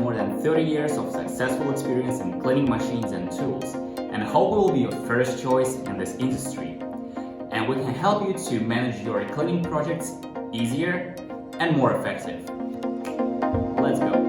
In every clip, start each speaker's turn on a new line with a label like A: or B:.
A: more than 30 years of successful experience in cleaning machines and tools, and hope we will be your first choice in this industry. And we can help you to manage your cleaning projects easier and more effective. Let's go.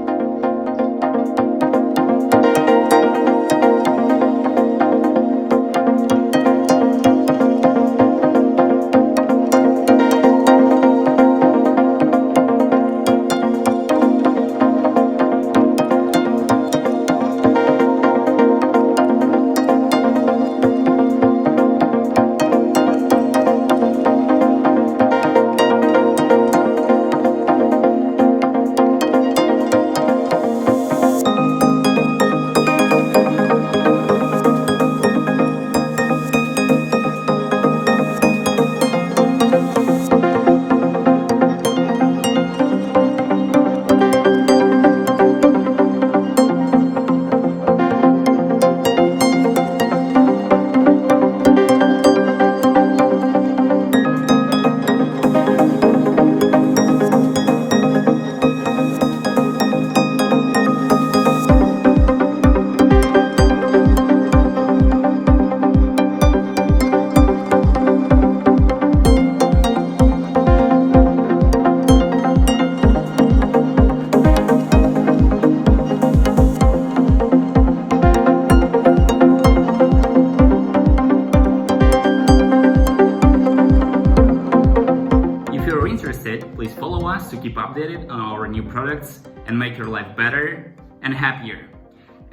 A: Please follow us to keep updated on our new products and make your life better and happier.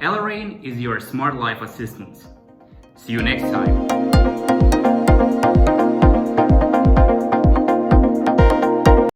A: ELEREIN is your smart life assistant. See you next time.